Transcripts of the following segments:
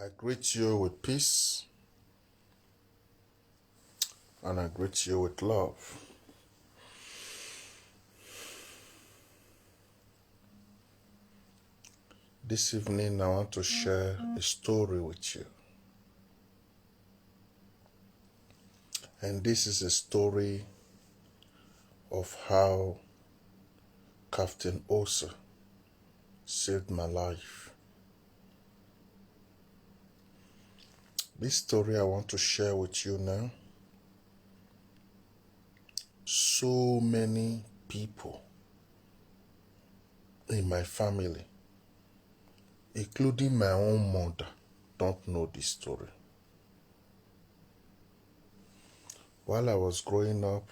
I greet you with peace and I greet you with love. This evening I want to share a story with you. And this is a story of how Captain Hosa saved my life. This story I want to share with you now. So many people in my family, including my own mother, don't know this story. While I was growing up,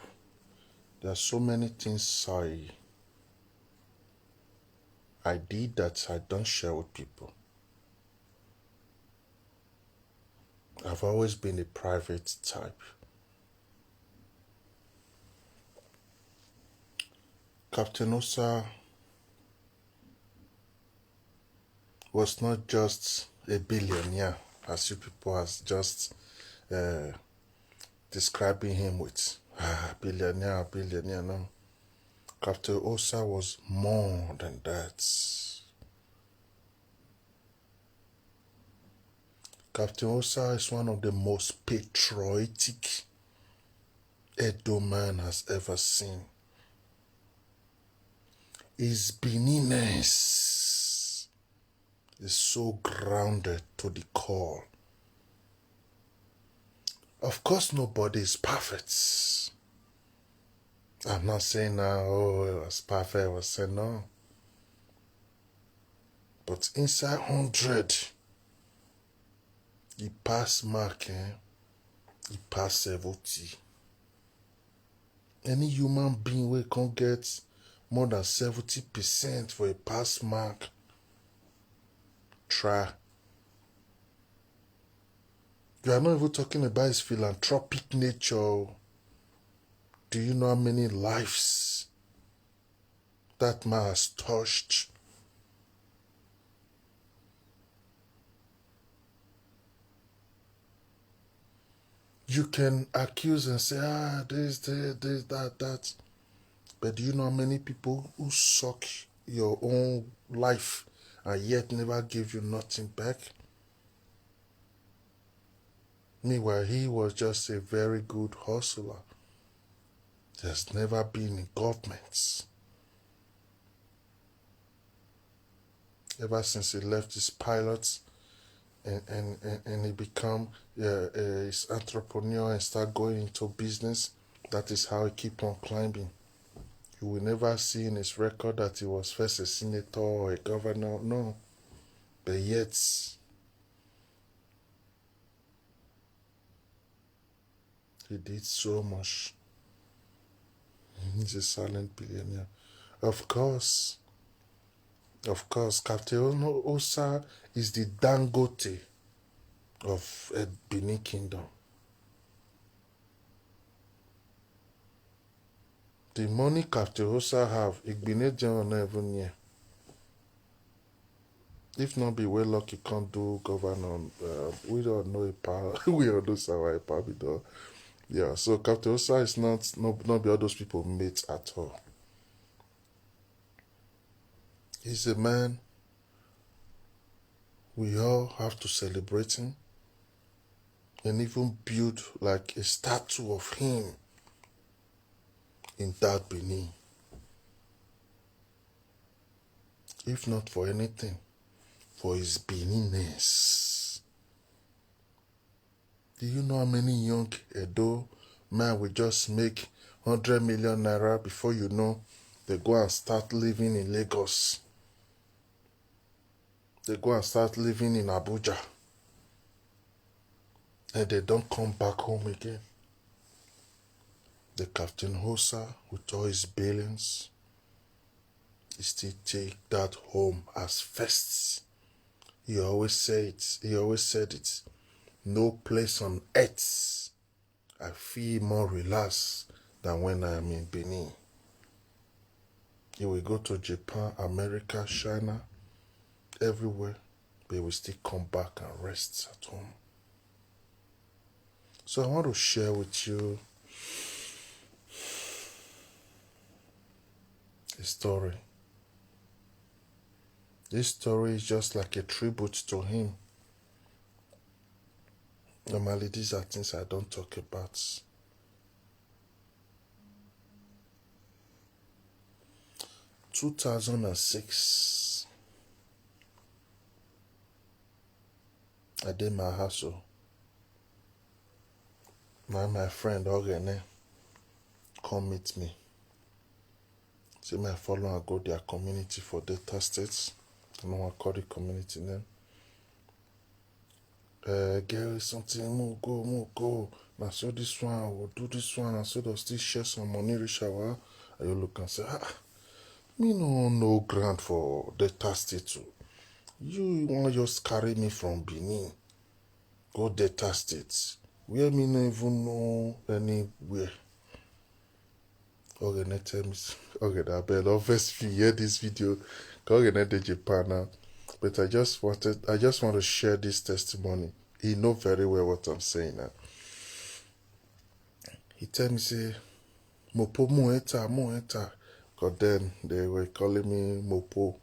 there are so many things I did that I don't share with people. I've always been a private type. Captain Hosa was not just a billionaire, as you people are just describing him with billionaire, no. Captain Hosa was more than that. Captain Hosa is one of the most patriotic Edo man has ever seen. His Beniness is so grounded to the core. Of course, nobody is perfect. I'm not saying now, it was perfect, I was saying no. But inside 100, he passed mark, he passed 70. Any human being will can't get more than 70% for a pass mark. Try. You are not even talking about his philanthropic nature. Do you know how many lives that man has touched? You can accuse and say, this, that. But do you know how many people who suck your own life and yet never give you nothing back? Meanwhile, he was just a very good hustler. He has never been in governments. Ever since he left his pilots and he become his entrepreneur and start going into business, that is how he keep on climbing. You will never see in his record that he was first a senator or a governor, no. But yet, he did so much. He's a silent billionaire. Of course, Captain Hosa is the Dangote of Benin Kingdom. The money Captain Hosa have, Igbine not even near. If not be well lucky, can't do governor. We don't know a power. We don't know Sawa power. Yeah, so Captain Hosa is not be all those people mates at all. He's a man we all have to celebrate him and even build like a statue of him in that Benin. If not for anything, for his Beninness. Do you know how many young Edo men will just make 100 million naira before you know they go and start living in Lagos? They go and start living in Abuja. And they don't come back home again. The Captain Hosa, with all his billions, he still take that home as first. He always said it. No place on earth I feel more relaxed than when I am in Benin. He will go to Japan, America, China, everywhere. but we still come back and rest at home. So I want to share with you a story. This story is just like a tribute to him. Normally, these are things I don't talk about. 2006, I did my hustle. My friend Oguname come meet me. Say my follow and go their community for Delta States. I don't want to call the community name. Gary, something, more go. Now so this one, we'll do this one, and so they'll still share some money, reach our. And you look and say, me no grant for Delta State too. You want just carry me from Benin, go Delta State, where me no even know anywhere. Okay, next time, okay, that bell. Obviously, you hear this video, okay, not the Japan now. But I just want to share this testimony. He know very well what I'm saying now. He tell me say, Mopo Moeta. Because then they were calling me Mopo.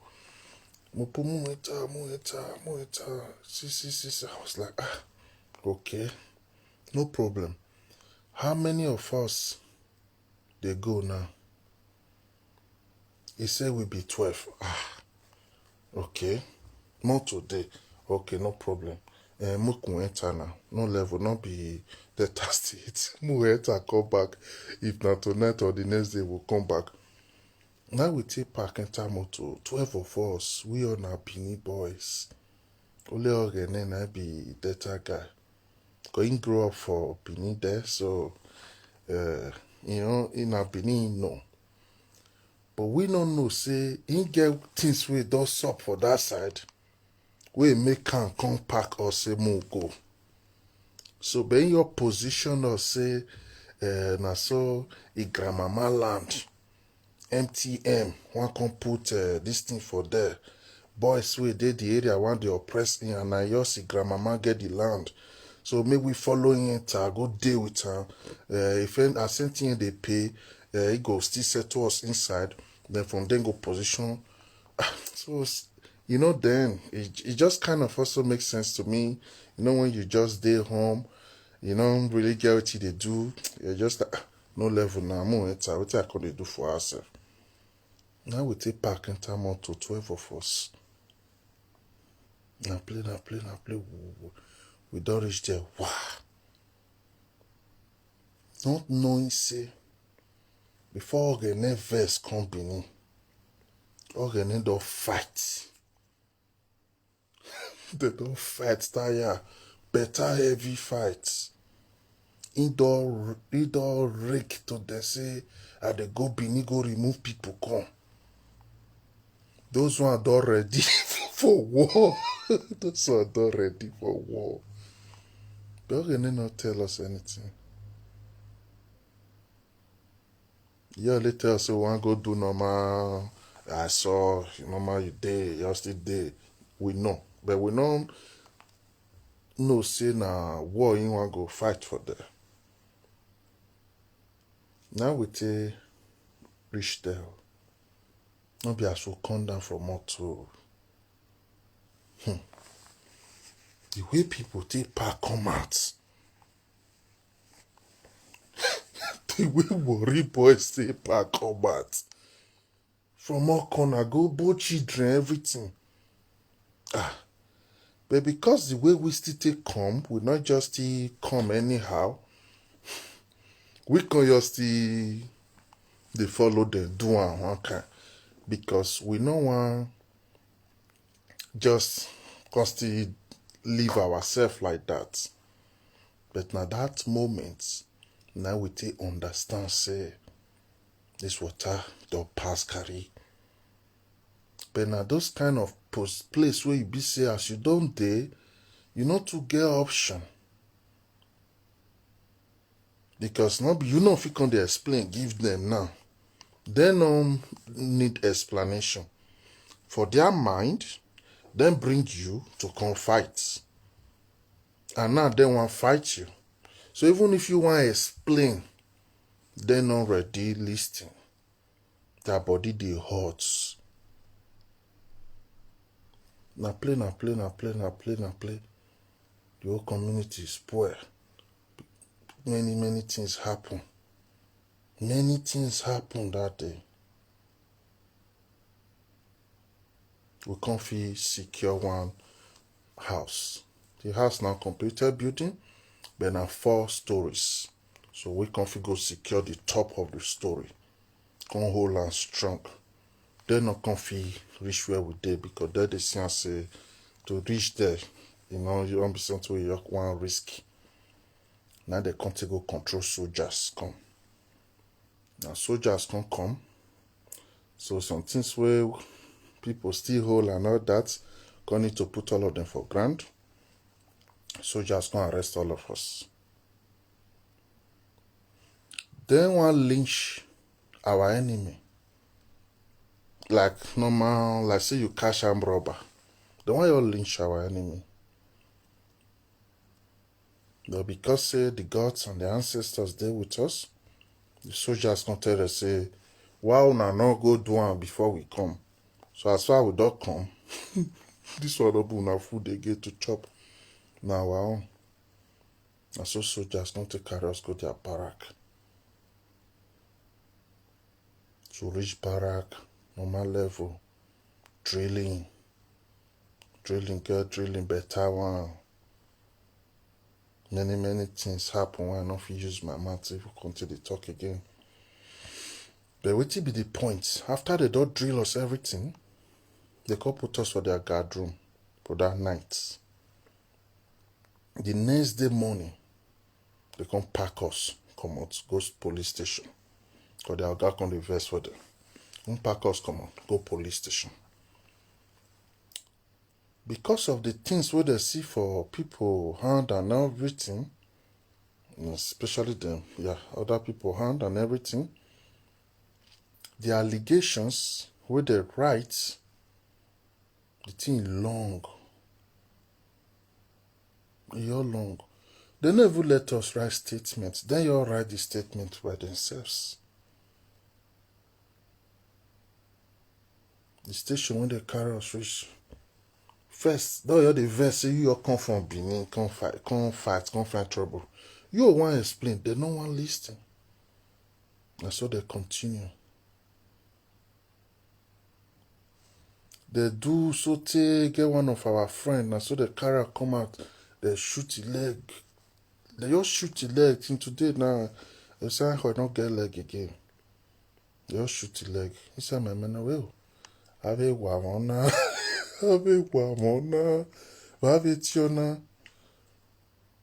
Mopo Moeta. See. I was like, okay, no problem. How many of us they go now? He said we be 12. Okay. More today. Okay, no problem. Mukueta now. No level, not be Delta State. Mueta come back. If not tonight or the next day, we'll come back. Now we take park enter motor. 12 of us. We are now Benin boys. Only Oguname I be Delta guy. Going grow up for Benin there, so in a Benin no. But we don't know, say, he get things we don't sup for that side. We make can come pack or say, move go. So, be in your position or say, na so, grandmama land, MTM, one can put this thing for there. Boys, we did the area, one they oppress in, and I just see grandmama get the land. So, maybe we following it, go deal with her. If I sent in they pay, it go still settle us inside. Then from then go position. So, then it just kind of also makes sense to me. When you just stay home, you don't really get what they do. You're just like, no level now. What I could do for ourselves. Now we take park and time on to 12 of us. Now play. We don't reach there. Wow. Not knowing, say, before Oguname verse come Benin, Oguname don't fight. They don't fight, tire. Better heavy fights. He don't rake to them say, they go Benin, go remove people, come. Those ones don't ready for war. Those ones don't ready for war. But Oguname not tell us anything. Yeah, they tell us, want go do normal. I saw, normal you day, you still day. We know. But we don't know, say, na war you want go fight for there. Now we take reach there. Not be as we come down from motor. The way people take park come out. The way worry boys take park come out. From all corner, go both children, everything. But because the way we still take come, we not just come anyhow. We can just they follow the do and one kind. Because we no want just constantly live ourselves like that. But now that moment, now we take understand, say, this water don't pass carry. But now those kind of place where you be say as you don't dey, you not to get option. Because if you can't explain, give them now. They don't need explanation. For their mind, then bring you to come fight. And now they want to fight you. So even if you want to explain, they're not ready listening. Their body they hurts. Now play. The whole community is spoiled. Many things happen. Many things happen that day. We can't feel secure one house. The house now completed building, but now 4 stories. So we can't go secure the top of the story. Can't hold and strong. They not can't reach where we did because they say to reach there, you don't be sent to a one risk. Now they can't go control soldiers come. Now soldiers can't come. So some things where people still hold and all that, gonna need to put all of them for ground. Soldiers can arrest all of us. Then one lynch our enemy. Like normal, like say you catch armed robber. Then why you lynch our enemy? But because say the gods and the ancestors there with us, the soldiers can tell us say, why we not go do one before we come? So as far as we don't come, this one will be food they get to chop. Now our own. And so soldiers don't take carry us go their barrack. So reach barrack, normal level, drilling, drilling better one. Many things happen when I don't use my mouth if we continue to talk again. But what will be the point? After they don't drill us everything, they can put us for their guard room for that night. The next day morning, they can pack us, come out, go to police station. Because they are going to invest for them. Don't pack us, come out, go police station. Because of the things where they see for people hand and everything, especially them, other people hand and everything, the allegations where they write, the thing long. You're long. They never let us write statements. Then you all write the statement by themselves. The station when they carry us reach. First, though you're the verse, say you come from Benin, come find trouble. You want to explain, they don't want to listen. And so they continue. They do so get one of our friends, and so the carrier come out, they shoot the leg. They just shoot the leg. Till today now, they say I don't get leg again. They just shoot the leg. He said, my man, well, have a wamona, have a wamona, have a tiona.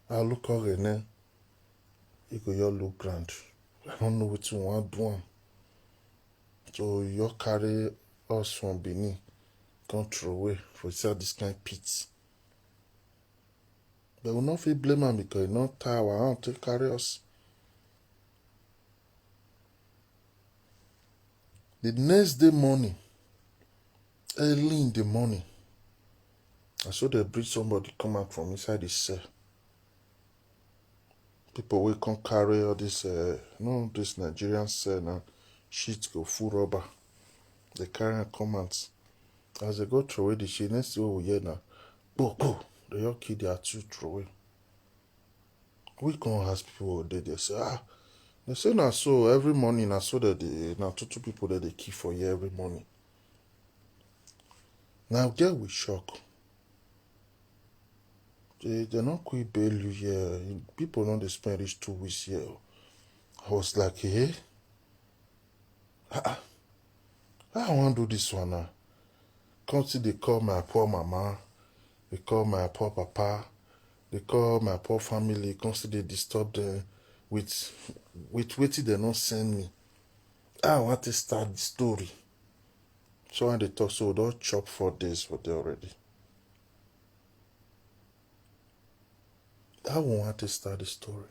I look at René. He go your look grand. I don't know what you want to do. So you carry us from Benin, come throw away for this kind of pits. They will not feel blame him because he not tie our hand to carry us. The next day morning, early in the morning, I saw they bring somebody come out from inside the cell. People will come carry all this, this Nigerian cell now, sheets go full rubber. They carry and come out. As they go through away the shit, next thing we hear now, go. They all kill their 2 throw away. We can't ask people what they say, they say now so every morning, I saw that they now 2 people that they kill for you every morning. Now get we shock. They're not quit bail you here. People don't spend reach 2 weeks here. I was like, hey, I want to do this one now. Come see, they call my poor mama, they call my poor papa, they call my poor family. Come see, they disturb them with waiting they don't send me. I want to start the story. So when they talk, so don't chop 4 days for them already. I want to start the story.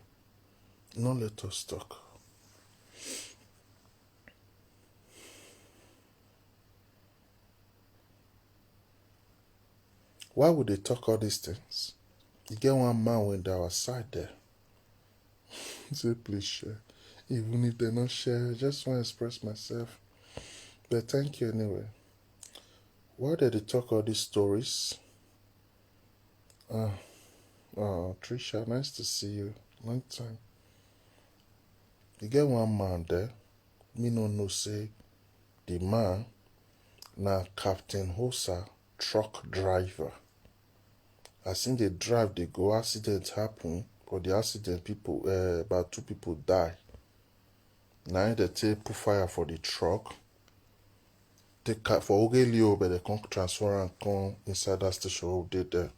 Not let us talk. Why would they talk all these things? You get one man when they our side there. He said, please share. Even if they not share, I just want to express myself. But thank you anyway. Why did they talk all these stories? Trisha, nice to see you. Long time. You get one man there. Me no know say the man na Captain Hosa truck driver. I seen they drive, they go, accident happen. For the accident, people about 2 people die. Now they take put fire for the truck. Take for Ogelio, but they come transfer and come inside that station who did there.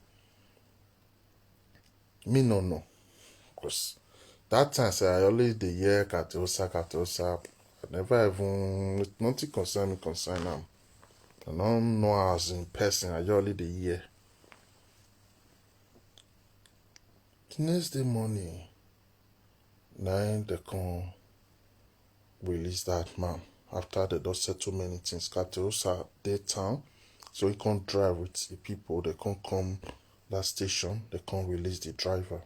Me no know. Because that time say I always the year Katosa. I never even nothing concern them. I don't know as in person, I only the year. The next day morning, now they come release that man. After they don't say too many things, Katosa they town, so he can't drive with the people. They can't come that station. They can't release the driver.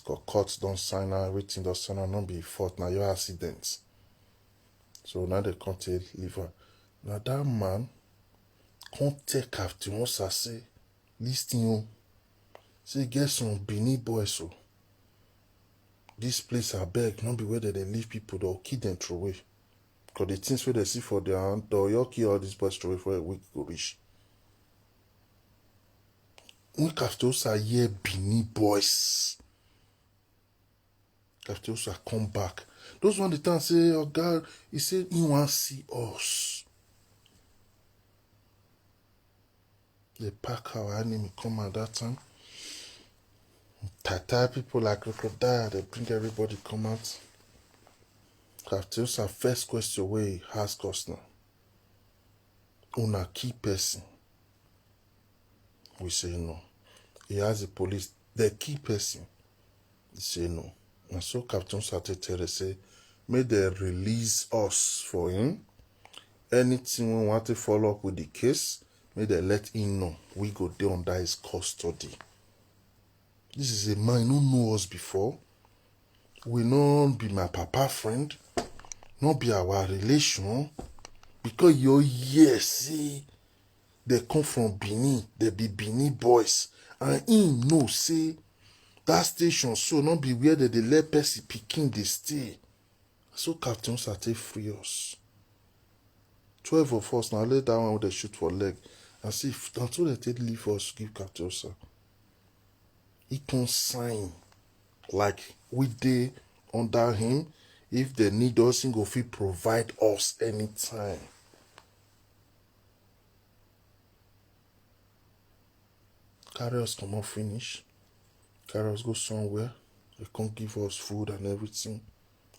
Got courts don't sign out, everything don't sign out, not be fault. Now your accidents. So now they can't take Līfë. Now that man can't take Captain Hosa say, listen you. Say get some Benin boys so. This place I beg, not be where they leave people, they'll kill them through away. Because the things where they see for their hand, they'll kill all these boys through away for a week go reach. When Captain Hosa hear Benin boys, Captain Hosa come back. Those one the time say, oh God, he said he want to see us. They pack our enemy come at that time. Tie people like crocodile, they bring everybody come out. Captain Hosa first question where he ask us now. Una key person. We say no. He asked the police, the key person. He say no. And so Captain Hosa say, may they release us for him. Anything we want to follow up with the case, may they let him know. We go there under his custody. This is a man who know us before. We not be my papa friend. Not be our relation. Because you're here, see, they come from Benin. They be Benin boys. And he know, say, that station so not be where they let person picking they stay. So Captain Hosa take free us. 12 of us now let that one with the shoot for leg. And see if until they take leave us give Captain Hosa. He can sign like we dey under him. If they need us, he go fit provide us anytime. Carry us come on finish. Carry us go somewhere. They can't give us food and everything.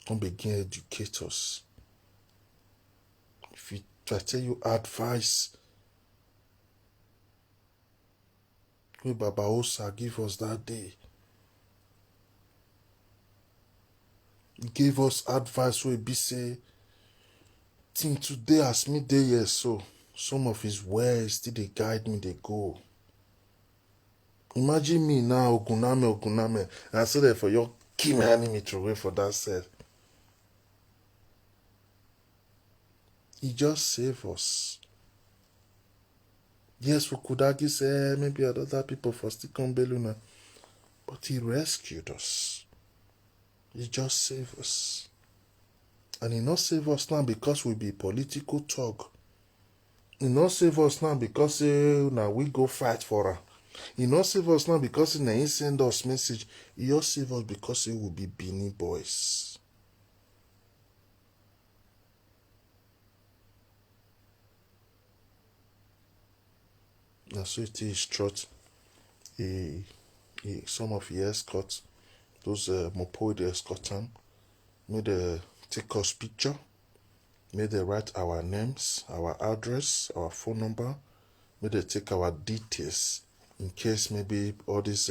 Come begin educate us. If I tell you advice, wey Baba Hosa give us that day. He gave us advice where be say, think today as me day here so, some of his words still they guide me, they go. Imagine me now, Oguname, and I say that for your keep my enemy to wait for that set. He just saved us. Yes, we could argue say maybe other people for still come Beluna, but he rescued us. He just saved us. And he not save us now because we be political talk. He not save us now because now we go fight for her. He not save us now because he send us message. He just save us because he will be Benin boys. Now so it is trot. Some of the escorts, those mopo the escort them, may they take us picture, may they write our names, our address, our phone number, may they take our details in case maybe all these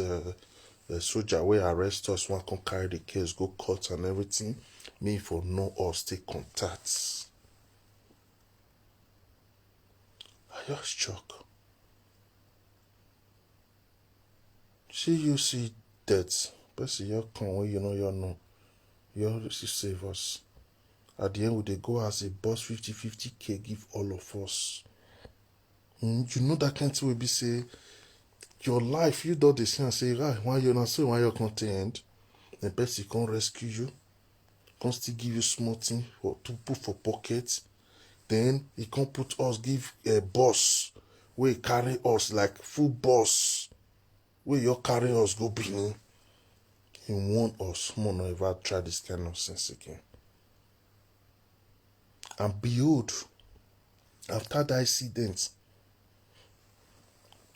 soldier will arrest us, one can carry the case, go court and everything. Me for know us take contacts. I just shock. See you see death. But see you come when you know. You always save us. At the end, we they go as a boss 50-50K give all of us. You know that kind of will be say your life, you do the same and say, right, why you not say why you can't end? The person can rescue you, can still give you small thing to put for pockets. Then he can put us, give a boss where carry us like full boss. Where you carry us go Benin. He want us more not ever try this kind of sense again. And behold, after that incident,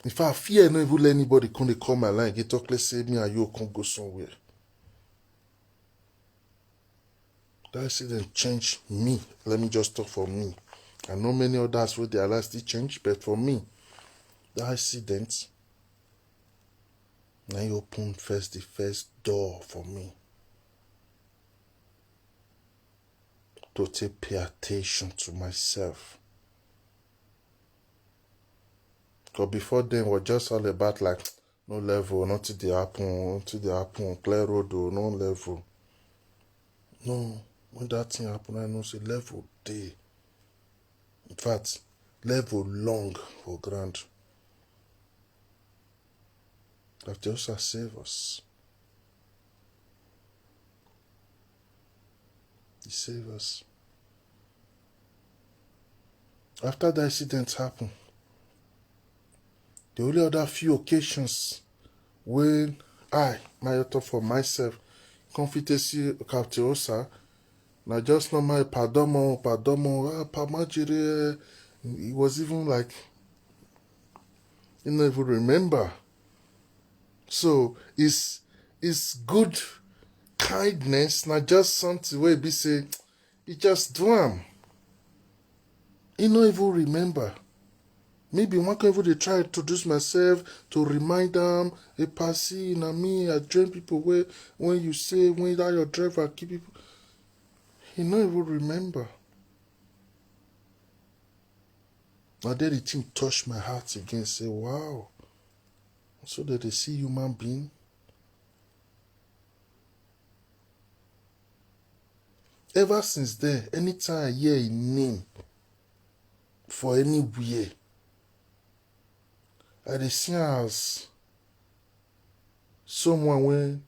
if I fear not even let anybody come, they call my line, get talk, let's say me and you can go somewhere. That incident changed me. Let me just talk for me. I know many others will their lives still change, but for me, that incident, now you open the first door for me to take pay attention to myself. Because before then, was just all about like, no level, nothing they happen, clear road, no level. No, when that thing happen, I know say level day. In fact, level long for grand. That Hosa save us. He save us. After the incident happened, the only other few occasions when I, my author for myself, confidence Captain Hosa, now just not my padomo, pamajire. It was even like, you don't even remember. So it's good kindness, not just something where be say, you just do them. You don't even remember. Maybe one can even try to introduce myself to remind them, a passy, me, I train people where when you say, when that your driver, keep people. He don't even remember. Now then the thing touched my heart again, say, wow. So that they see human being. Ever since then, anytime I hear a name for anywhere, I dey see as someone when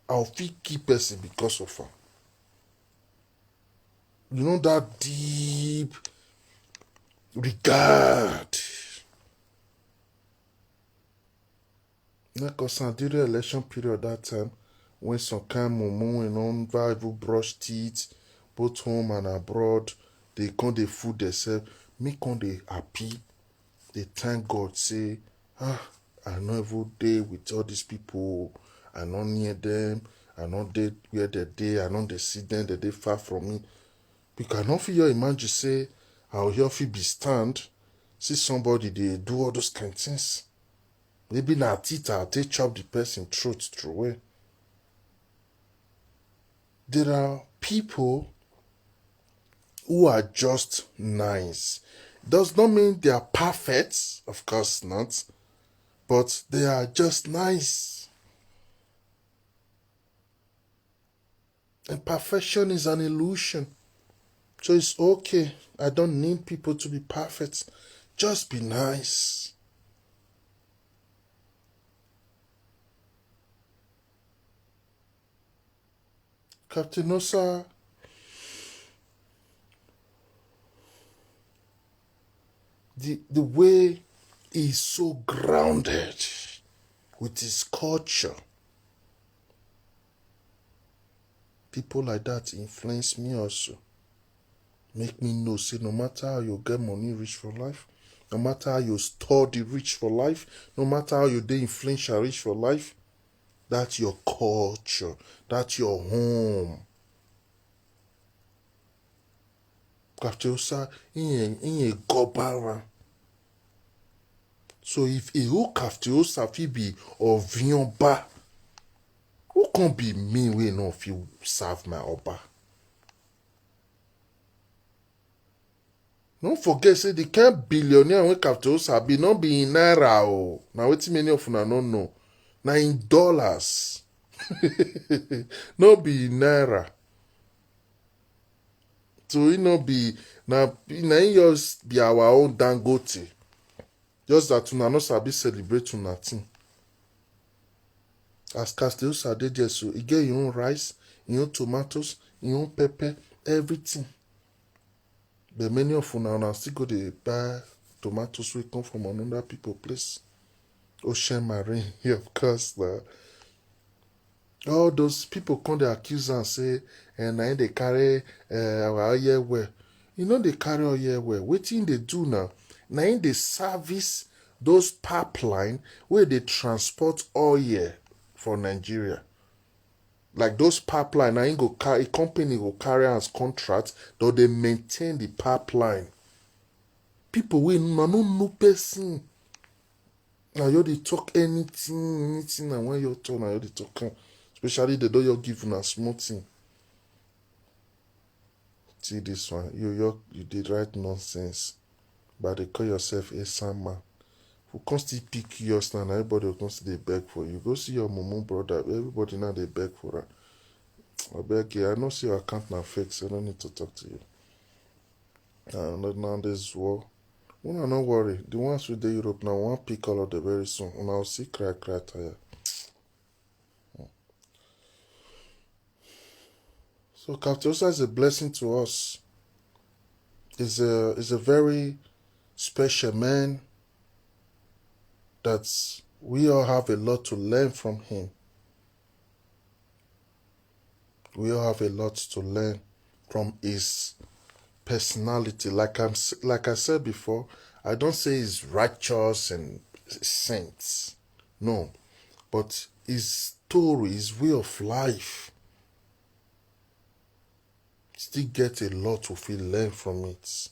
I'll feel key person because of her. You know that deep regard. Because during election period that time, when some kind mumu and non-viable brush teeth, both home and abroad, they come they food themselves, me come they happy, they thank God, say, I know every day with all these people, I not near them, I not there where they day, I not they see them, they far from me. Because I don't feel your imagine say, I'll hear if be stand, see somebody they do all those kind of things. Maybe na tita, they chop the person throat through way. There are people who are just nice. Does not mean they are perfect, of course not, but they are just nice. And perfection is an illusion. So it's okay. I don't need people to be perfect. Just be nice. Captain Hosa, the way he's so grounded with his culture. People like that influence me also. Make me know, say, no matter how you get money rich for life, no matter how you study rich for life, no matter how you dey influential rich for life, that's your culture, that's your home. Captain Hosa, in a gobara. So if a whole Captain Hosa fit be of Yonba, who can be me wey no fit serve my Oba? Don't forget, say the kind billionaire when Captain Hosa be not be in Naira o. Now wetin many of una no know. Now in dollars. No be naira. So it no be na it just be our own Dangote. Just that una no sabi celebrate una thing. As Castellosa dey there, so e get your own rice, your own tomatoes, your own pepper, everything. But many of una still go dey buy tomatoes wey come from another people place. Ocean Marine, of course. All those people come dey accuse am say, na him dey carry our oil well. You know they carry oil well. Wetin dey do now? Na him dey service those pipeline where they transport oil for Nigeria. Like those pipeline, na him go carry, company go carry as contract, though they maintain the pipeline. People wey no know person. Now you dey talk anything, and when you talk, now you dey talk. Especially they don't you give una small thing. See this one, you did right nonsense, but they call yourself a son man. Who can still pick yours now? Everybody will come still beg for you. Go see your mumu brother. Everybody now they beg for her. I beg you. I know see your account now fake, so I don't need to talk to you. Now this war. Una no worry. The ones with the Europe now won't pick all of them very soon. And I'll see cry tire. So Captain Hosa is a blessing to us. He's a very special man that we all have a lot to learn from him. We all have a lot to learn from his personality. Like I said before, I don't say he's righteous and saints. No. But his story, his way of life, still get a lot to feel learn from it.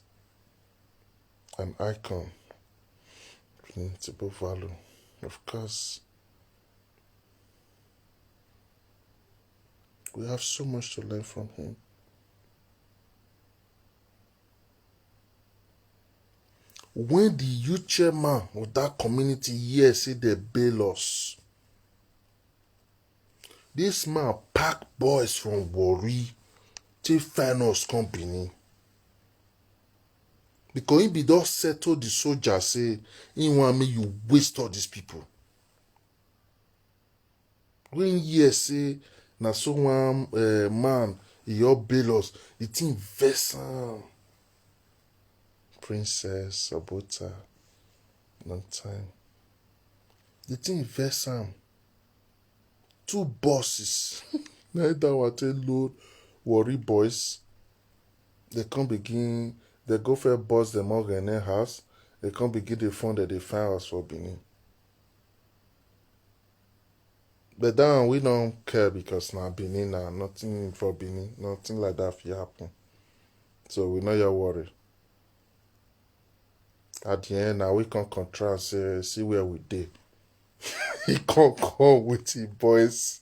An icon. Principal value. Of course. We have so much to learn from him. When the youth chairman of that community here say they bail us, this man pack boys from Warri to find us company. Because he be just settle the soldier say, he want me you waste all these people. When he say, na so one man, he all bail us, the thing vex am. Princess, Sabota, long time. The thing vex am. 2 bosses. Neither what they load Warri boys. They can't begin, they go for a boss them all in their house. They can't begin the fund that they find us for Benin. But then we don't care because now Benin now nothing for Benin, nothing like that will happen. So we know you're worried. At the end now we can contrast, see where we did. He can't come with the boys.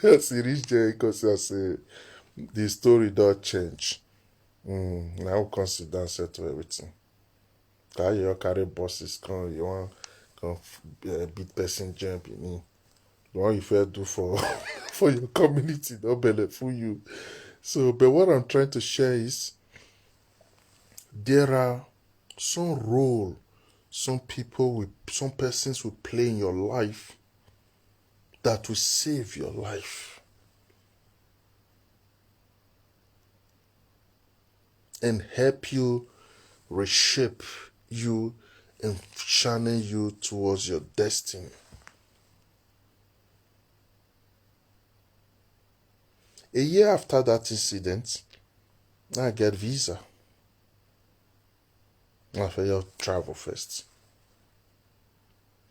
As he reached there, because the story don't change. Now we consider and settle everything. You carry bosses come, you want come beat person jump in me. What you fair do for for your community, don't benefit you. So, but what I'm trying to share is there are some role, some persons will play in your life that will save your life and help you reshape you and channel you towards your destiny. A year after that incident, I get visa. I for your travel first.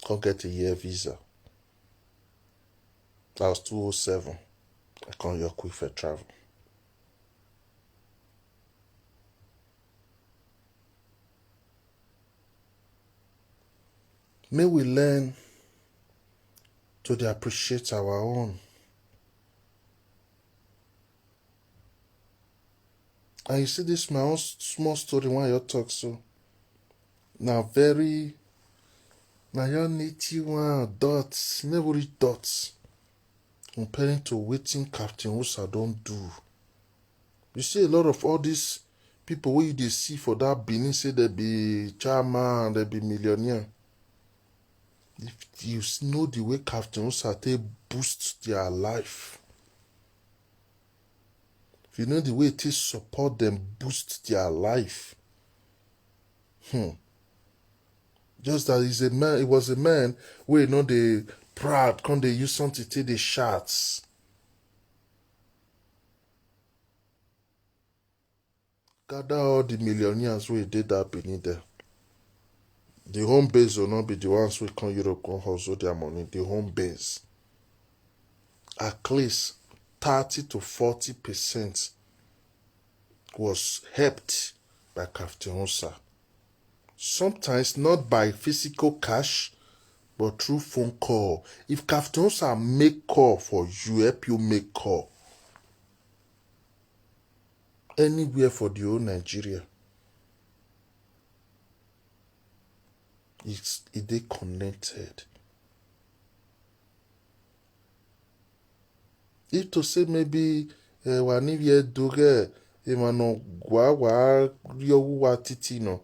Can't get a year visa. That was 207. I can't your quick for travel. May we learn to appreciate our own. And you see this my own small story when you talk so. Now very Now your native one dots, never reach dots. Comparing to waiting Captain Hosa don't do. You see a lot of all these people where you see for that Benin say they be chairman, they be millionaire. If you know the way Captain Hosa they boost their life, if you know the way it is support them, boost their life. Just that he's a man, it was a man where you know they proud, can they use something to take the shots. Gather all the millionaires who did that Benin there. The home base will not be the ones who come Europe come hustle their money. The home base. At least 30 to 40% was helped by Captain Hosa. Sometimes not by physical cash, but through phone call. If Captain Hosa make call for you, help you make call. Anywhere for the whole Nigeria. It they connected. If to say maybe wanivye doge emano gwa yowu titi no.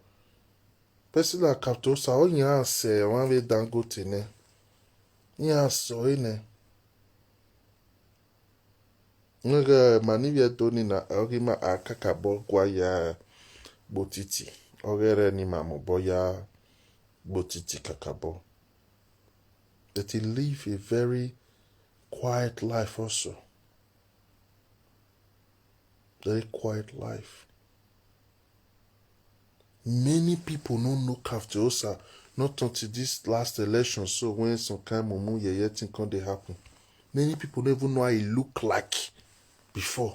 Person like Captain Hosa o nya se wan we Dangote ne. Nya so ene. Nga manivye doni na ogima akakabo gwa ya botiti. Ogere ni mamo boya botiti kakabo. That he live a very quiet life also. Very quiet life. Many people don't know Captain Hosa not until this last election. So when some kind of mumu thing can they happen. Many people don't even know how he look like before.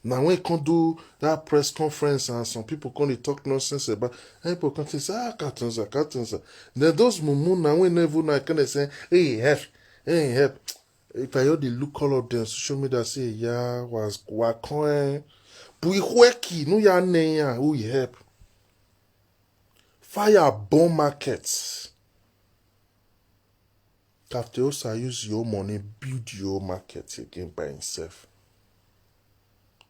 Now when he can do that press conference and some people can talk nonsense about, and people can say, Captain Hosa. Then those mumu now when never know can they say, hey help. If I heard the look all of them social media say, yeah, was wakon. Buiweki no ya nenya who help. Fire bomb markets. Captain Hosa use your money, build your market again by himself.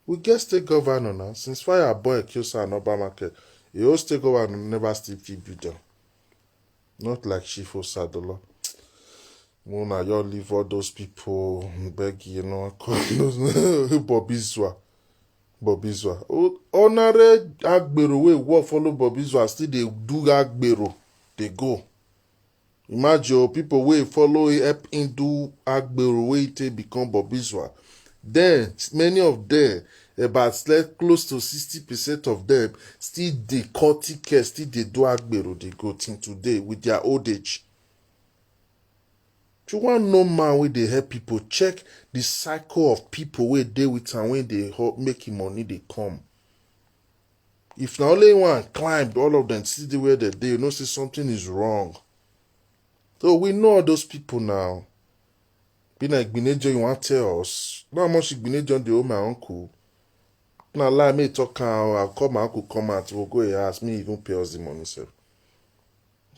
We get state governor now. Since fire boy Kyosa and Oba market, your state governor never still build them. Not like Chief Hosa the law. Mona, you leave all those people beg, you know, Bobizwa. Honore Agbero wey work follow Bobizwa still they do Agbero. They go. Imagine people wey follow help him do Agbero wey they become Bobizwa. Then many of them, about close to 60% of them, still they cut tickets, still they do Agbero. They go till today with their old age. If you want no man where they help people, check the cycle of people where they with and when they making money they come. If now only one climbed, all of them see the way they do, you know say something is wrong. So we know all those people now. Be like Gbinejo, you want to tell us. Not much Gbinejo they owe my uncle. Now lie me talk I'll call my uncle come out, we'll go and ask me even pay us the money, sir.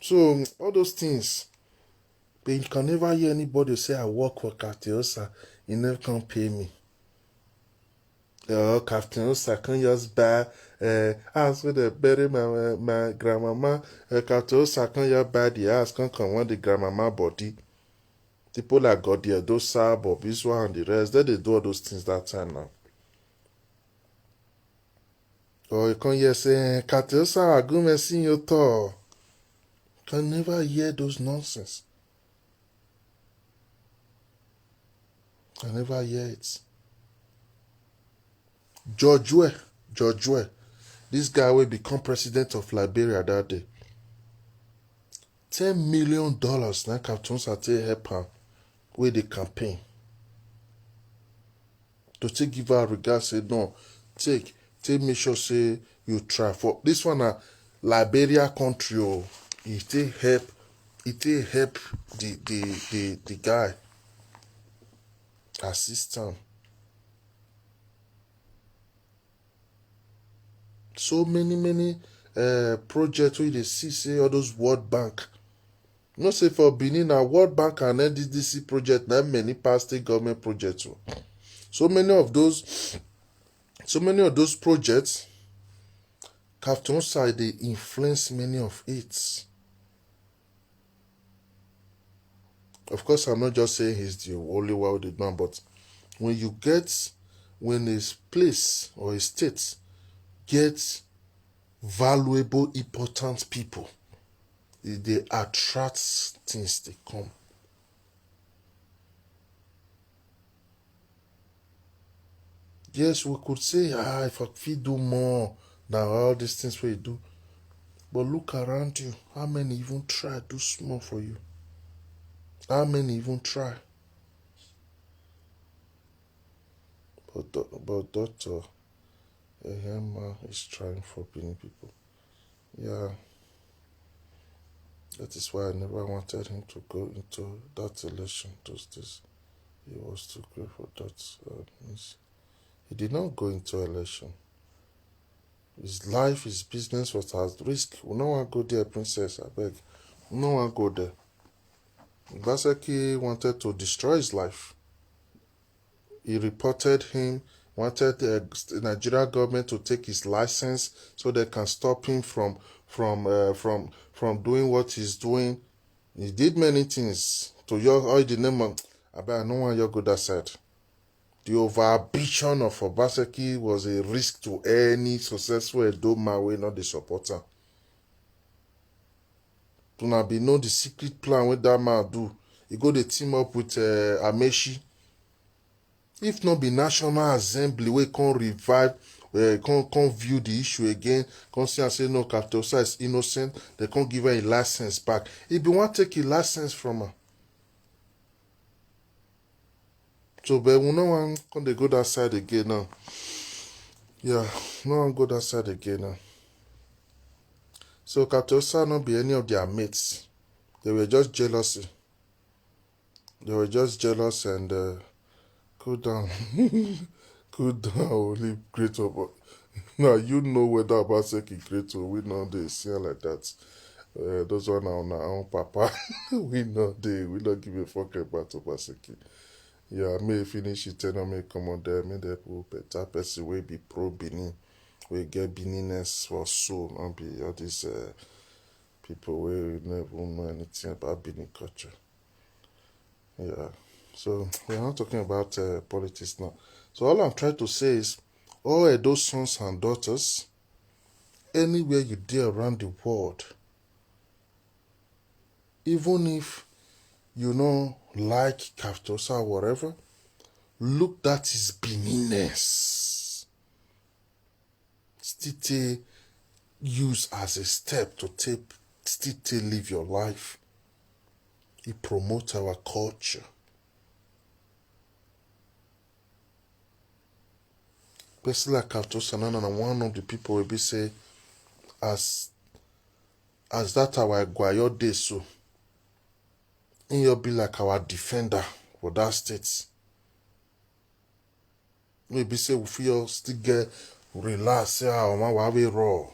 So all those things. But you can never hear anybody say I work for Captain Hosa, you never can pay me. Oh, Captain Hosa can just buy house where they bury my grandmama. Captain Hosa can just buy the house, can come on the grandmama body. People like God there, those Bobizwa and the rest, they do all those things that time now. Or you can hear say, Captain Hosa, go and see your tour. Can never hear those nonsense. I never hear it. George Weah, this guy will become president of Liberia that day. $10 million now Captain Hosa take help her with the campaign. To take give her regard, say no, take make sure say you try for this one Liberia country. Oh, it take help the guy. Assistant. So many projects where they see say all those World Bank No say for Benin, a World Bank and NDDC project, na many past state government projects. So many of those projects, Captain Hosa, they influence many of it. Of course, I'm not just saying he's the only one who did man, but when a place or a state gets valuable, important people, they attract things, they come. Yes, we could say, if I could do more than all these things we do. But look around you. How many even try do small for you? How many even try? But Dr. Ehema is trying for Benin people. Yeah. That is why I never wanted him to go into that election those days. He was too great for that. He did not go into election. His life, his business was at risk. We no want to go there, princess, I beg. We no want to go there. Baseki wanted to destroy his life. He reported him, wanted the Nigerian government to take his license so they can stop him from doing what he's doing. He did many things to all the name of, I bet I know what your good said. The over-ambition of Obaseki was a risk to any successful Edo man wey not the supporter. To not be know the secret plan what that man do. He go to team up with Amechi. If not be National Assembly, we can revive, can view the issue again, can see and say no, Captain Hosa is innocent, they can't give her a license back. If you want to take a license from her. So, but we no one can they go that side again now. Yeah, no one go that side again now. So, Captain Hosa not be any of their mates. They were just jealousy. They were just jealous and cool down. Cool down, only great up. Now you know whether Obaseki great or we know they see like that. Those one are on our own papa. We not give a fuck about Obaseki. Yeah, may finish it and may come on there, may they put better person will be pro Benin. We get Beniness for soul, not be all these people will never know anything about Benin culture. Yeah. So we're not talking about politics now. So all I'm trying to say is all those sons and daughters, anywhere you dare around the world, even if you know like Captain Hosa or whatever, look, that is Beninness. Still use as a step to still live your life. It promotes our culture. Person like Captain Hosa and one of the people will be say, as that our Gwayo day so, and you'll be like our defender for that state. Maybe say we feel still get relax, say ma wa we raw.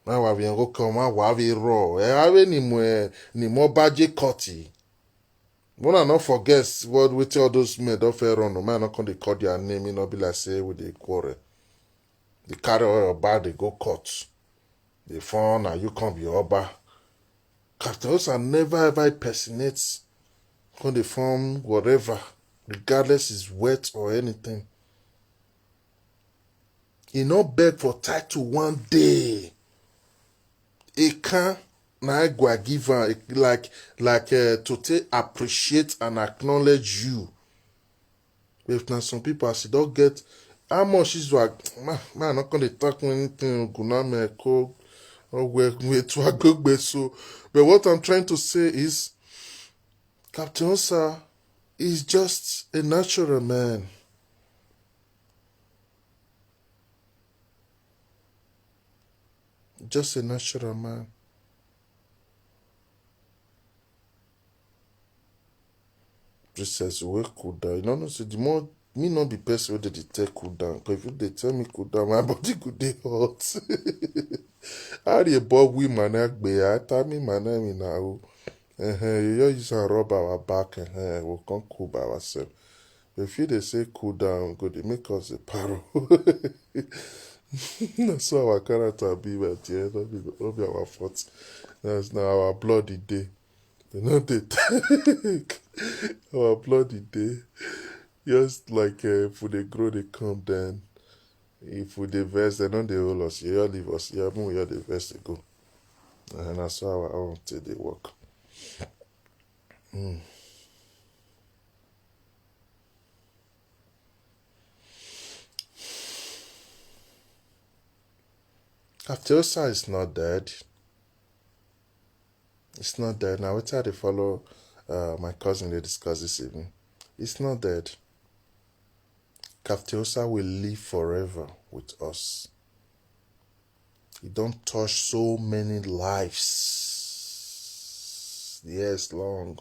Ma wa we go come ma wa we raw. Have ni more budget cutty. Wanna not forget what we tell those men don't fair on no man not can they call their name, not be like say with the quarrel. They carry all your bag, they go cut. They phone and you can't be Oba. Captain Hosa never ever impersonates when they form whatever, regardless is wet or anything. He not beg for title one day. He can't na go give her like to take appreciate and acknowledge you. If now some people as don't get how much is like man not gonna talk anything Oguname ko or where to a good so. But what I'm trying to say is Captain Hosa is just a natural man. Just a natural man. Princess, we cool down. You know, so the more me not be person where they take cool down. Because if they tell me cool down, my body could dey hot. How the boy we man be? I tell me man now. You just use and rub our back, we'll come cool by ourselves. If you they say cool down, go they make us a paro. That's how our character be, but yeah, not be our fault. That's now our bloody day. They know they take our bloody day. Just like if we they grow, they come then. If we the vest, they don't they hold us. You all leave us. Yeah, we all the vest they go. And that's how I want to they work. Hosa is not dead. It's not dead. Now, what they follow my cousin they discuss this evening. It's not dead. Hosa will live forever with us. He don't touch so many lives. Years long.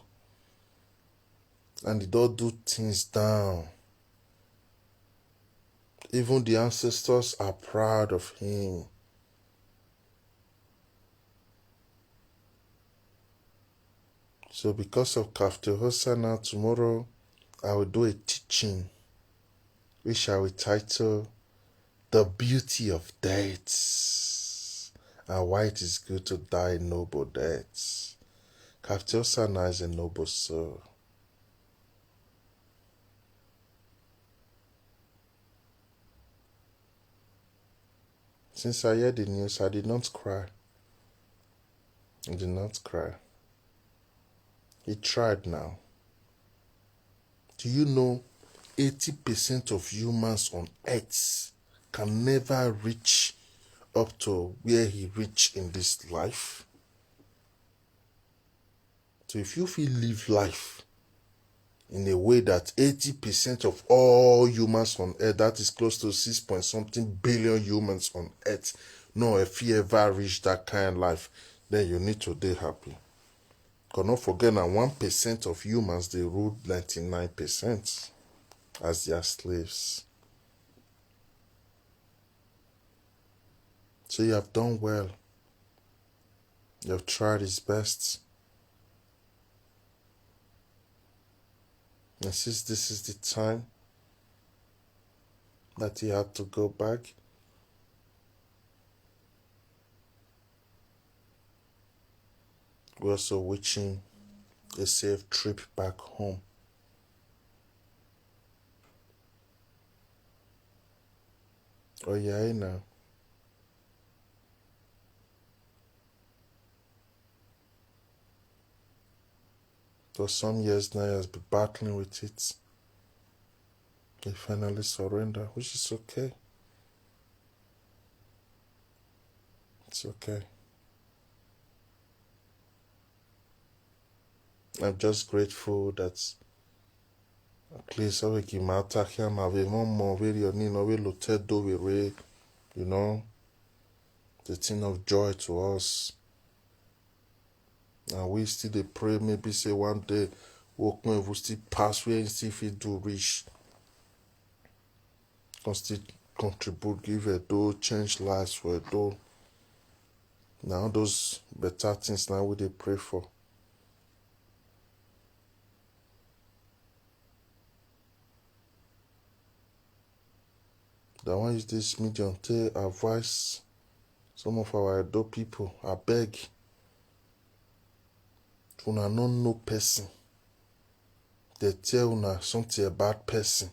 And he don't do things down. Even the ancestors are proud of him. So because of Hosa now, tomorrow I will do a teaching which I will title The Beauty of Death and why it is good to die noble deaths. Hosa now is a noble soul. Since I heard the news, I did not cry. I did not cry. He tried now. Do you know 80% of humans on earth can never reach up to where he reached in this life? So if you feel live life in a way that 80% of all humans on earth, that is close to 6 point something billion humans on earth, no, if you ever reach that kind of life, then you need to be happy. Because not forget that 1% of humans, they rule 99% as their slaves. So you have done well. You have tried his best. And since this is the time that he had to go back, we also wish him a safe trip back home. Oh yeah, now. For some years now, he has been battling with it. He finally surrendered, which is okay. It's okay. I'm just grateful that at least I will give my attack here. I have more very you know, the thing of joy to us. And we still they pray, maybe say one day walk me will still pass where and see if it do reach. Can still contribute, give a door, change lives for a door. Now those better things now we they pray for. The one is this medium to advise some of our adult people. I beg. Una not know person. They tell una something about person.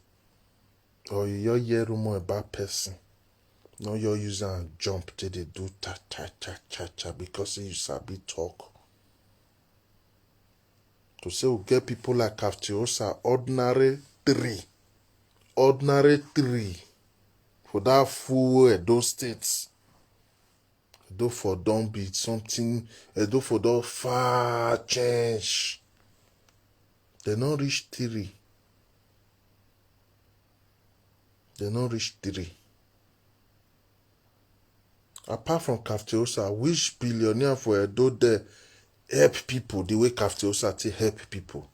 Or you hear rumor about person. No, you're using and jump till they do cha because you sabi talk. To say we get people like Hosa, ordinary three for that fool those states. Edo for don't be something, Edo for don't far change. They not reach 3. They not reach 3. Apart from Hosa, which billionaire for Edo there help people the way Hosa to help people?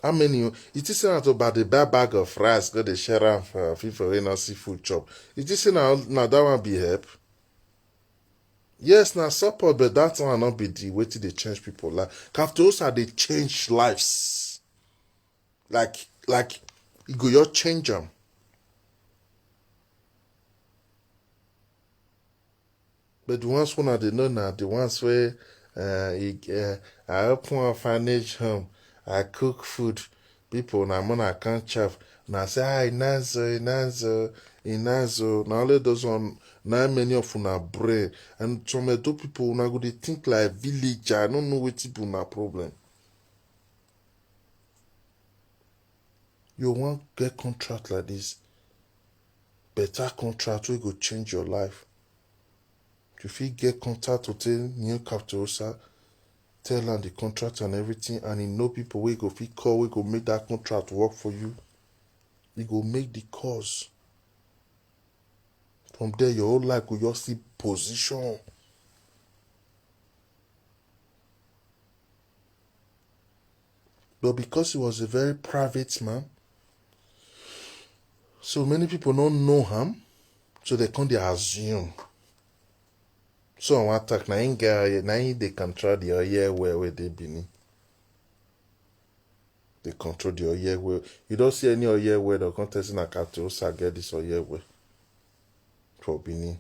How many? It is not about the bag of rice got the share am for people who not see food chop. It is now that one be help. Yes, now support, but that one not be the way to they change people life. After Hosa, they change lives. Like you go your change them. But the ones who they know now, the ones where I open a orphanage home, I cook food, people na money I can't chop. Now say inazo. Now all those one now many of una brain. And some of those people now go they think like village. I don't know what people na problem. You want get contract like this, better contract will go change your life. If you get contact to tell new Captain Hosa, tell her the contract and everything, and you know people we go fit call, we go make that contract work for you. You go make the cause. From there, your whole life will just see position. But because he was a very private man, so many people don't know him, so they can't assume. So I attack na him guy, na him they control the oil where they been. They control the oil well. You don't see any oil where the contest in a Captain Hosa get this oil well for Benin.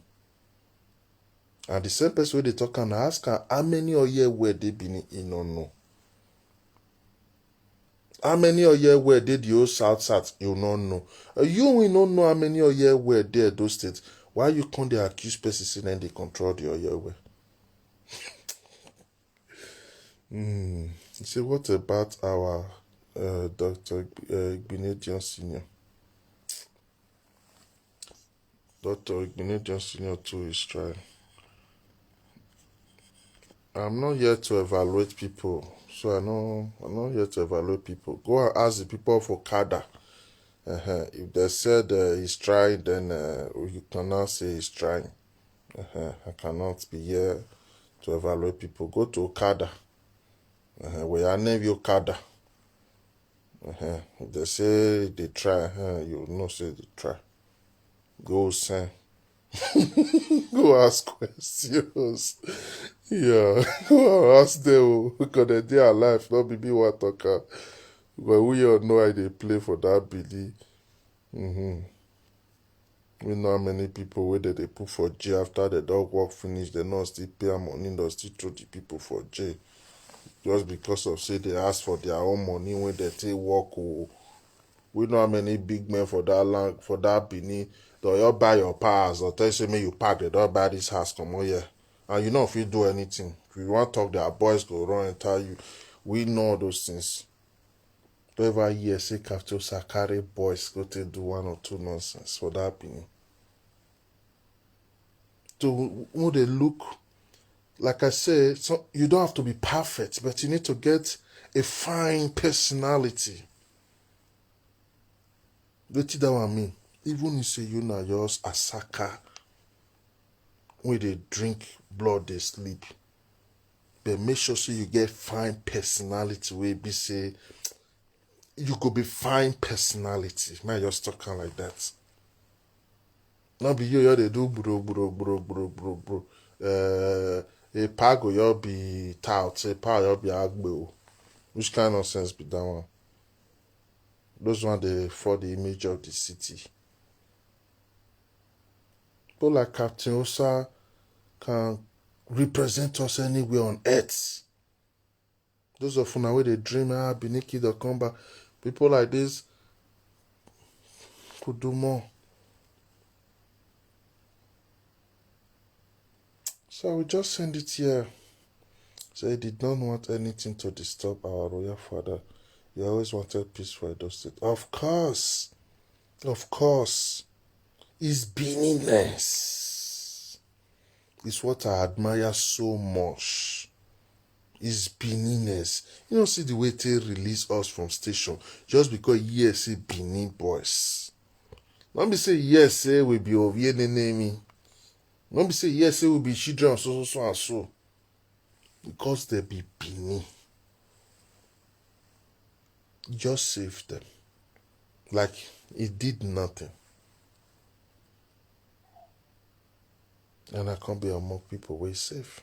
And the same person they talk and ask her how many oil where they Benin he don't know. How many oil where they the old south you don't know. You will not know how many oil where there those states. Why you can't they accuse person saying they control the oil well? You see, what about our Dr. Igbinedion Senior? Dr. Igbinedion Senior too is trying. I'm not here to evaluate people, so I'm not here to evaluate people. Go and ask the people for Okada. If they said he's trying, then you cannot say he's trying. I cannot be here to evaluate people. Go to Okada. Where I name you Okada. If they say they try, you know say they try. Go send. Go ask questions. Yeah, go ask them because they are alive, not be me what talker. But we all know how they play for that Billy. We know how many people where they put for jail after the dog work finish, they not still pay money, they still throw the people for jail. Just because of say they ask for their own money when they take work. We know how many big men for that land, for that Benin, they'll buy your powers, or tell you say me you pack, they don't buy this house, come on here. And you know if you do anything, if you want to talk, their boys go run and tell you. We know those things. Don't ever hear say Captain Hosa carry boys go to do 1 or 2 nonsense for that Benin. So when they look, like I say, so you don't have to be perfect, but you need to get a fine personality. What that one mean? Even if say you na yours asaka, when they drink blood, they sleep. But make sure so you get fine personality where be say you could be fine personality. Man, just talking like that. Not be you they do bro. A pago you be tout, a pa you be agbo. Which kind of sense be that one? Those one they for the image of the city. But like Captain Hosa can represent us anywhere on earth. Those of una where they dream, Biniki the come back. People like this could do more. So I will just send it here. So he did not want anything to disturb our royal father. He always wanted peace for Edo State. Of course. His Beniness is what I admire so much. His Beniness. You don't see the way they release us from station just because yes, say Benin boys. Let me say yes, say we be over here name. Let me say yes, say we be children so and so. Because they be Benin. Just save them. Like it did nothing. And I can't be among people wey safe.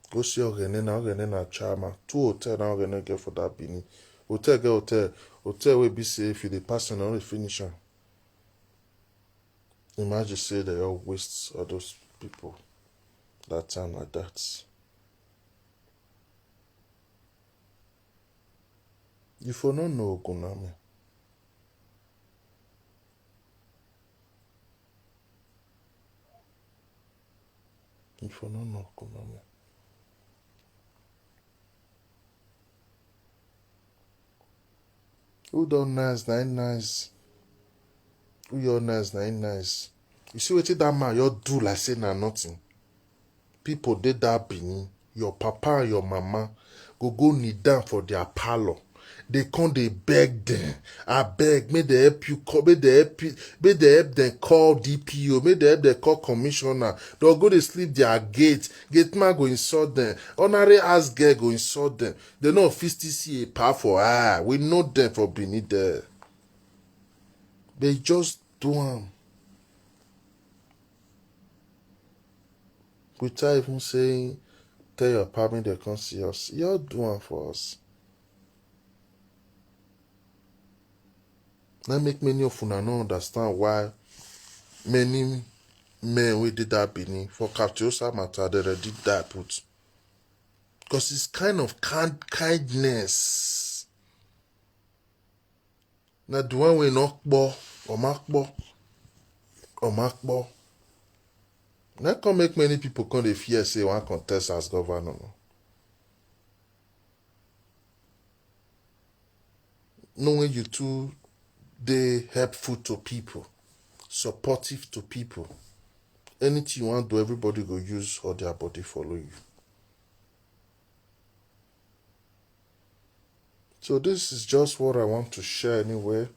Go see Ogene na Chama. 2 hotel na Ogene get for that Benin. Hotel get hotel wey be say if you dey pass on only finish am. Imagine say they all waste all those people that time like that. You for no know Oguname. You for no know Oguname. Who don't nice, nice. Who your nice. You see what that man you do like say na nothing. People did that Benin. Your papa and your mama go kneel down for their parlor. They come, they beg them. I beg, may they help you call, may they help them call DPO, may they help them call commissioner. They'll go to sleep their gate. Gate man go insult them. Honorary ass girl go insult them. They know 50 a par for we know them for Benin there. They just do them. Without even saying, tell your parents they come see us. You're doing for us. That make many of una not understand why many men we did that Benin for Captain Hosa matter they already die put. Because it's kind of kindness. Now the one we knock bo or makbo. That can make many people come they fear say one contest as governor. Knowing you too they helpful to people, supportive to people. Anything you want to do, everybody go use all their body follow you. So this is just what I want to share anyway.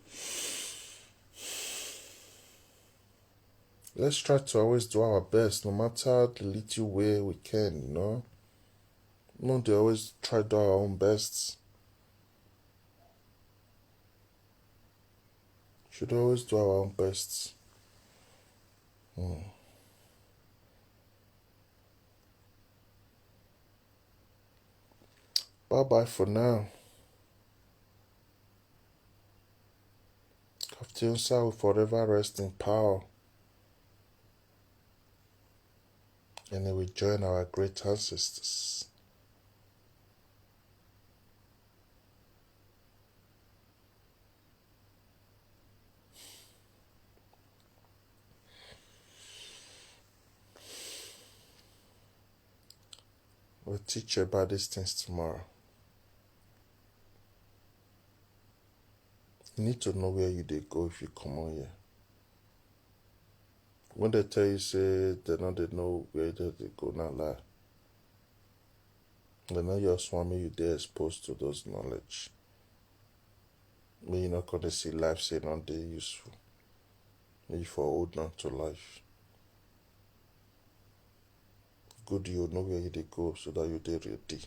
Let's try to always do our best, no matter the little way we can, you know. No, they always try to do our own best. Should always do our own best. Bye-bye for now. Captain Sävë will forever rest in power. And he will join our great ancestors. We'll teach you about these things tomorrow. You need to know where you dey go if you come on here. When they tell you say they know where they go, not lie. They know your swami you dey exposed to those knowledge. But you're not gonna see life say not they useful. Maybe for hold on to life. Good you know where you dey go so that you dey ready.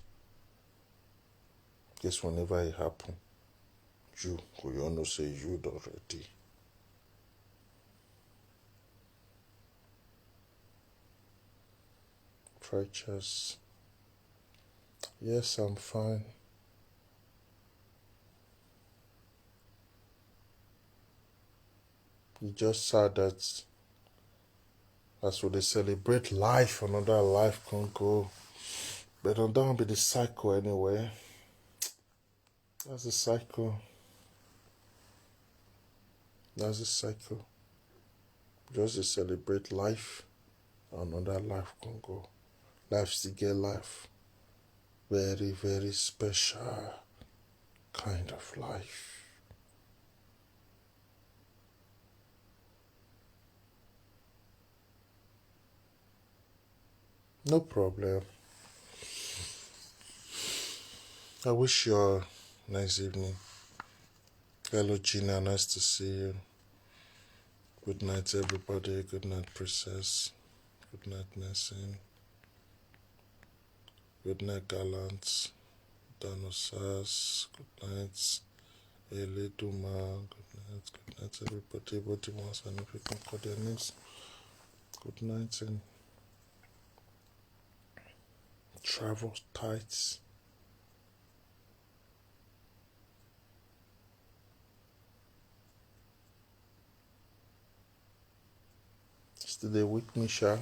Guess whenever it happen, you know say you don't ready. Righteous. Yes, I'm fine. You just saw that as we celebrate life, another life can go. But don't be the cycle anyway. That's the cycle. That's the cycle. Just to celebrate life, another life can go. Life still get life. Very, very special kind of life. No problem. I wish you a nice evening. Hello, Gina. Nice to see you. Good night, everybody. Good night, Princess. Good night, Nessin. Good night, Gallant. Danosas. Good night. Eleduma, good night, everybody. Everybody wants and if you can call their names. Good night and travel tights. Still they with me, Sha.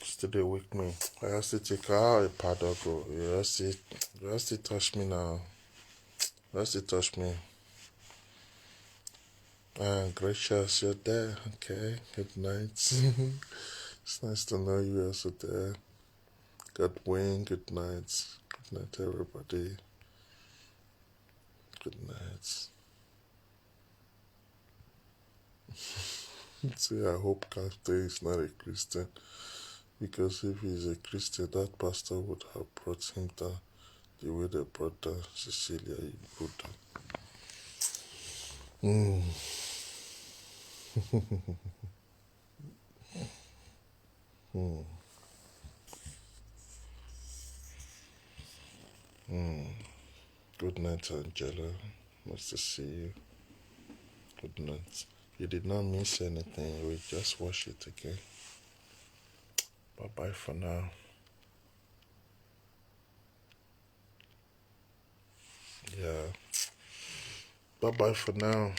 Still they with me. I have to take out a pad of bro. You have to touch me now. You have to touch me. Gracious, you're there. Okay. Good night. It's nice to know you also there. Godwin, good night. Good night, everybody. Good night. See, I hope Kafte is not a Christian. Because if he's a Christian, that pastor would have brought him down the way they brought down Cecilia Buddha. Good night, Angela. Nice to see you. Good night. You did not miss anything. We just watch it again. Bye-bye for now. Yeah. Bye-bye for now.